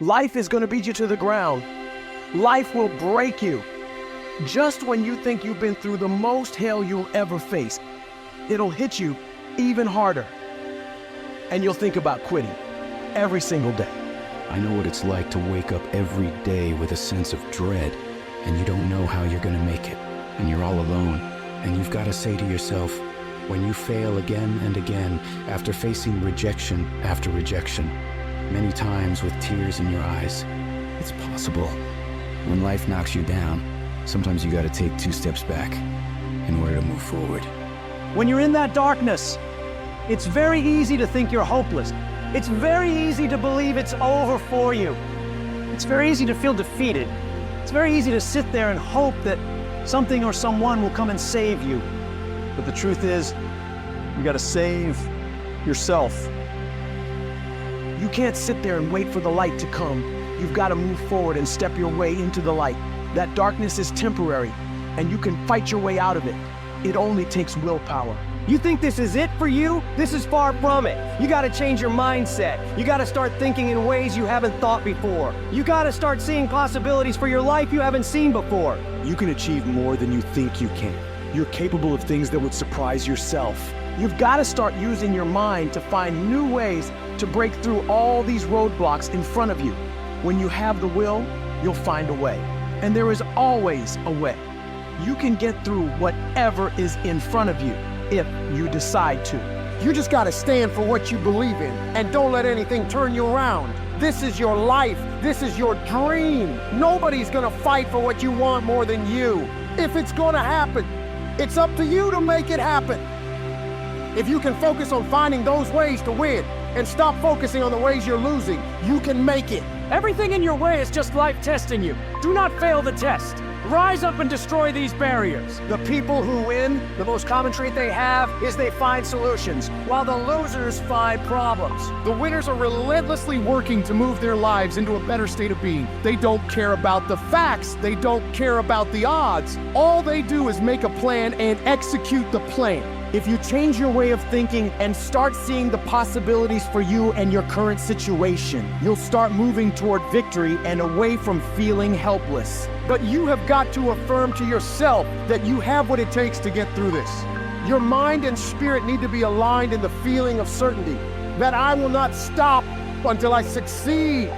Life is going to beat you to the ground. Life will break you. Just when you think you've been through the most hell you'll ever face, it'll hit you even harder. And you'll think about quitting every single day. I know what it's like to wake up every day with a sense of dread, and you don't know how you're gonna make it, and you're all alone, and you've got to say to yourself, when you fail again and again, after facing rejection after rejection, many times with tears in your eyes, it's possible. When life knocks you down, sometimes you gotta take 2 steps back in order to move forward. When you're in that darkness, it's very easy to think you're hopeless. It's very easy to believe it's over for you. It's very easy to feel defeated. It's very easy to sit there and hope that something or someone will come and save you. But the truth is, you gotta save yourself. You can't sit there and wait for the light to come. You've got to move forward and step your way into the light. That darkness is temporary, and you can fight your way out of it. It only takes willpower. You think this is it for you? This is far from it. You gotta change your mindset. You gotta start thinking in ways you haven't thought before. You gotta start seeing possibilities for your life you haven't seen before. You can achieve more than you think you can. You're capable of things that would surprise yourself. You've got to start using your mind to find new ways to break through all these roadblocks in front of you. When you have the will, you'll find a way. And there is always a way. You can get through whatever is in front of you if you decide to. You just gotta stand for what you believe in and don't let anything turn you around. This is your life. This is your dream. Nobody's gonna fight for what you want more than you. If it's gonna happen, it's up to you to make it happen. If you can focus on finding those ways to win and stop focusing on the ways you're losing, you can make it. Everything in your way is just life testing you. Do not fail the test. Rise up and destroy these barriers. The people who win, the most common trait they have is they find solutions, while the losers find problems. The winners are relentlessly working to move their lives into a better state of being. They don't care about the facts. They don't care about the odds. All they do is make a plan and execute the plan. If you change your way of thinking and start seeing the possibilities for you and your current situation, you'll start moving toward victory and away from feeling helpless. But you have got to affirm to yourself that you have what it takes to get through this. Your mind and spirit need to be aligned in the feeling of certainty that I will not stop until I succeed.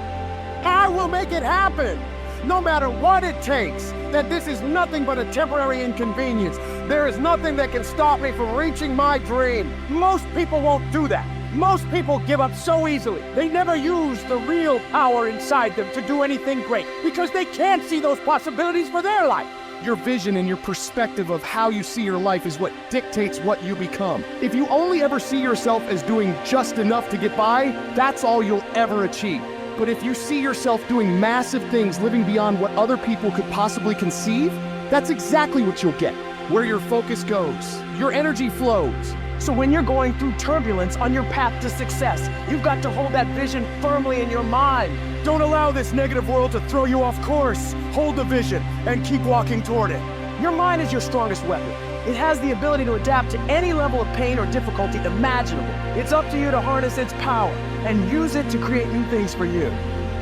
I will make it happen, no matter what it takes. That this is nothing but a temporary inconvenience. There is nothing that can stop me from reaching my dream. Most people won't do that. Most people give up so easily. They never use the real power inside them to do anything great because they can't see those possibilities for their life. Your vision and your perspective of how you see your life is what dictates what you become. If you only ever see yourself as doing just enough to get by, that's all you'll ever achieve. But if you see yourself doing massive things, living beyond what other people could possibly conceive, that's exactly what you'll get. Where your focus goes, your energy flows. So when you're going through turbulence on your path to success, you've got to hold that vision firmly in your mind. Don't allow this negative world to throw you off course. Hold the vision and keep walking toward it. Your mind is your strongest weapon. It has the ability to adapt to any level of pain or difficulty imaginable. It's up to you to harness its power and use it to create new things for you.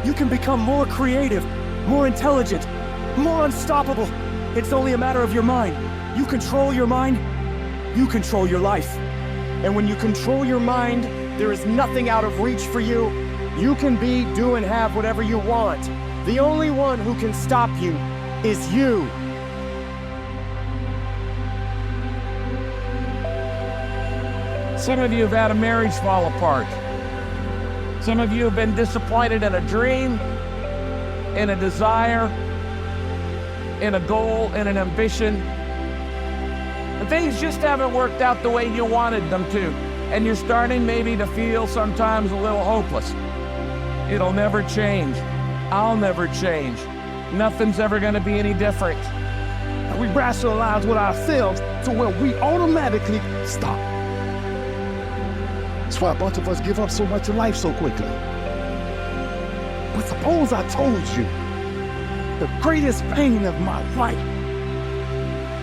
You can become more creative, more intelligent, more unstoppable. It's only a matter of your mind. You control your mind, you control your life. And when you control your mind, there is nothing out of reach for you. You can be, do, and have whatever you want. The only one who can stop you is you. Some of you have had a marriage fall apart. Some of you have been disappointed in a dream, in a desire, in a goal, in an ambition. And things just haven't worked out the way you wanted them to. And you're starting maybe to feel sometimes a little hopeless. It'll never change. I'll never change. Nothing's ever gonna be any different. And we rationalize with ourselves to where we automatically stop. That's why a bunch of us give up so much in life so quickly. But suppose I told you the greatest pain of my life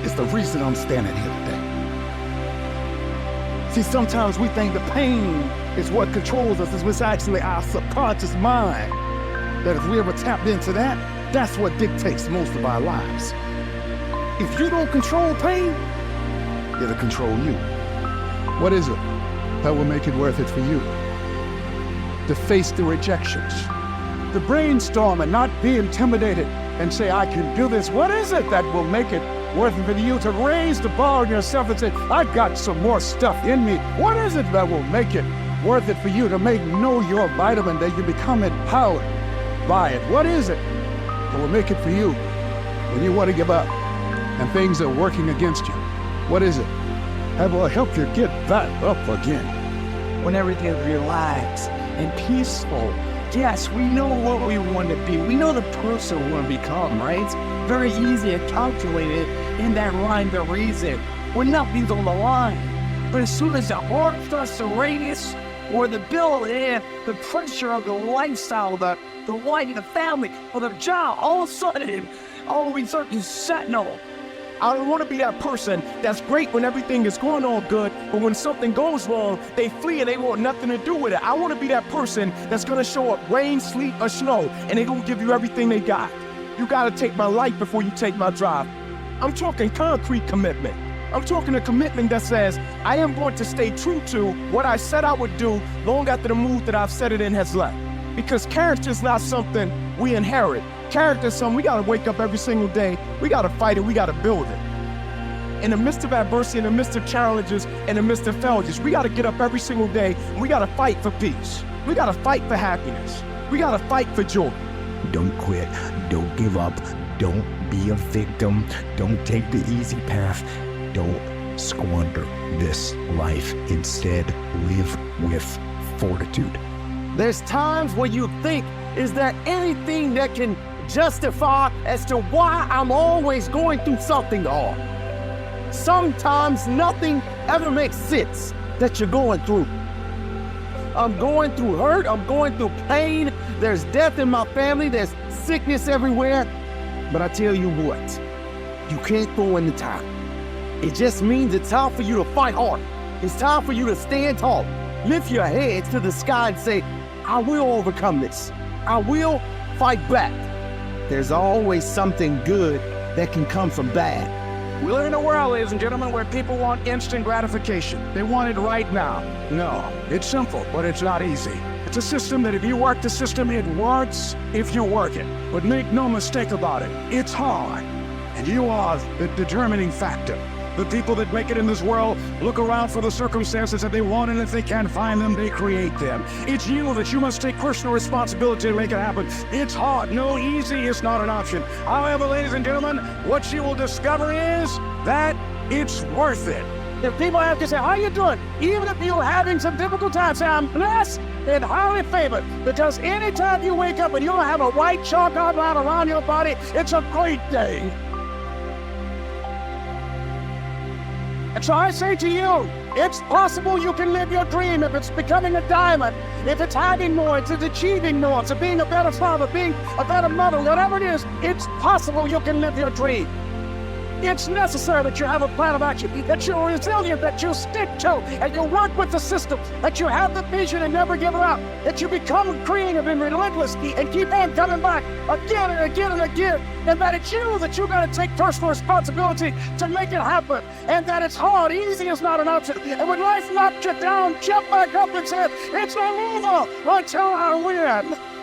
is the reason I'm standing here today. See, sometimes we think the pain is what controls us, it's actually our subconscious mind that if we ever tapped into that, that's what dictates most of our lives. If you don't control pain, it'll control you. What is it that will make it worth it for you? To face the rejections, to brainstorm and not be intimidated and say, I can do this. What is it that will make it worth it for you to raise the bar on yourself and say, I've got some more stuff in me? What is it that will make it worth it for you to know your vitamin, that you become empowered by it? What is it that will make it for you when you want to give up and things are working against you? What is it that will help you get back up again? When everything's relaxed and peaceful. Yes, we know what we want to be. We know the person we want to become, right? It's very easy to calculate it in that rhyme to reason when nothing's on the line. But as soon as the heart starts to race, or the bill and the pressure of the lifestyle, the wife, the family, or the job, all of a sudden, all we start to settle. I don't want to be that person that's great when everything is going all good, but when something goes wrong, they flee and they want nothing to do with it. I want to be that person that's going to show up rain, sleet, or snow, and they're going to give you everything they got. You got to take my life before you take my drive. I'm talking concrete commitment. I'm talking a commitment that says, I am going to stay true to what I said I would do long after the mood that I've set it in has left. Because character is not something we inherit. Character is something we got to wake up every single day. We got to fight it. We got to build it. In the midst of adversity, in the midst of challenges, in the midst of failures, we got to get up every single day and we got to fight for peace. We got to fight for happiness. We got to fight for joy. Don't quit. Don't give up. Don't be a victim. Don't take the easy path. Don't squander this life. Instead, live with fortitude. There's times when you think, is there anything that can justify as to why I'm always going through something hard? Sometimes nothing ever makes sense that you're going through. I'm going through hurt, I'm going through pain, there's death in my family, there's sickness everywhere. But I tell you what, you can't throw in the towel. It just means it's time for you to fight hard. It's time for you to stand tall. Lift your heads to the sky and say, I will overcome this. I will fight back. There's always something good that can come from bad. We live in a world, ladies and gentlemen, where people want instant gratification. They want it right now. No, it's simple, but it's not easy. It's a system that if you work the system, it works if you work it. But make no mistake about it, it's hard. And you are the determining factor. The people that make it in this world look around for the circumstances that they want, and if they can't find them, they create them. It's you that you must take personal responsibility to make it happen. It's hard. No, easy is not an option. However, ladies and gentlemen, what you will discover is that it's worth it. If people have to say, how you doing? Even if you're having some difficult times, say, I'm blessed and highly favored. Because anytime you wake up and you don't have a white chalk outline around your body, it's a great day. And so I say to you, it's possible you can live your dream if it's becoming a diamond, if it's having more, it's achieving more, it's being a better father, being a better mother, whatever it is, it's possible you can live your dream. It's necessary that you have a plan of action, that you're resilient, that you stick to, and you work with the system, that you have the vision and never give up, that you become creative and relentless and keep on coming back again and again and again, and that it's you that you got to take personal responsibility to make it happen, and that it's hard, easy is not an option, and when life knocks you down, jump back up and say, it's not over until I win.